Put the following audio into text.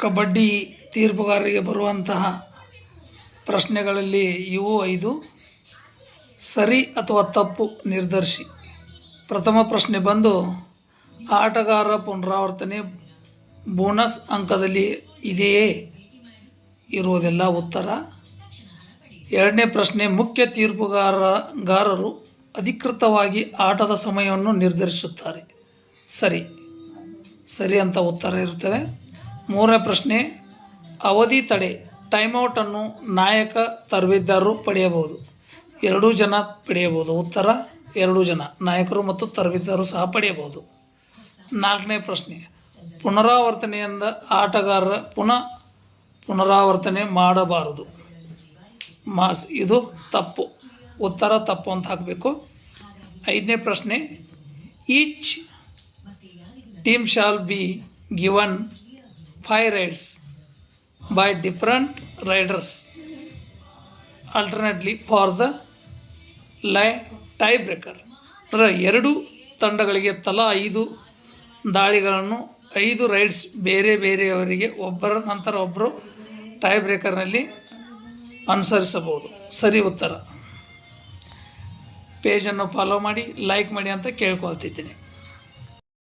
ಕಬಡ್ಡಿ ತೀರ್ಪುಗಾರರಿಗೆ ಬರುವಂತಹ ಪ್ರಶ್ನೆಗಳಲ್ಲಿ ಇವು 5 ಸರಿ ಅಥವಾ ತಪ್ಪು ನಿರ್ಧರಿಸಿ. ಪ್ರಥಮ ಪ್ರಶ್ನೆ ಬಂದು ಆಟಗಾರ ಪುನರಾವರ್ತನೆ ಬೋನಸ್ ಅಂಕದಲ್ಲಿ ಇದೆಯೇ? ಇರುವುದೆಲ್ಲ ಉತ್ತರ. ಎರಡನೇ ಪ್ರಶ್ನೆ ಮುಖ್ಯ ತೀರ್ಪುಗಾರರು ಅಧಿಕೃತವಾಗಿ ಆಟದ ಸಮಯವನ್ನು ನಿರ್ಧರಿಸುತ್ತಾರೆ. ಸರಿ ಅಂತ ಉತ್ತರ ಇರುತ್ತದೆ. ಮೂರನೇ ಪ್ರಶ್ನೆ ಅವಧಿ ತಡೆ ಟೈಮ್ಔಟನ್ನು ನಾಯಕ ತರಬೇತುದಾರರು ಪಡೆಯಬಹುದು. 2 ಜನ ಪಡೆಯಬಹುದು. ಉತ್ತರ 2 ಜನ ನಾಯಕರು ಮತ್ತು ತರಬೇತುದಾರರು ಸಹ ಪಡೆಯಬಹುದು. ನಾಲ್ಕನೇ ಪ್ರಶ್ನೆ ಪುನರಾವರ್ತನೆಯಿಂದ ಆಟಗಾರರ ಪುನರಾವರ್ತನೆ ಮಾಡಬಾರದು. ಇದು ತಪ್ಪು. ಉತ್ತರ ತಪ್ಪು ಅಂತ ಹಾಕಬೇಕು. ಐದನೇ ಪ್ರಶ್ನೆ each team shall be given 5 raids by different raiders alternately for the tie breaker. ಅಂದರೆ 2 ತಂಡಗಳಿಗೆ ತಲಾ 5 ದಾಳಿಗಳನ್ನು 5 ರೈಡ್ಸ್ ಬೇರೆಯವರಿಗೆ ಒಬ್ಬರ ನಂತರ ಒಬ್ಬರು ಟೈ ಬ್ರೇಕರ್ನಲ್ಲಿ ಅನುಸರಿಸಬಹುದು. ಸರಿ ಉತ್ತರ. ಪೇಜನ್ನು ಫಾಲೋ ಮಾಡಿ, ಲೈಕ್ ಮಾಡಿ ಅಂತ ಕೇಳ್ಕೊಳ್ತಿದ್ದೀನಿ.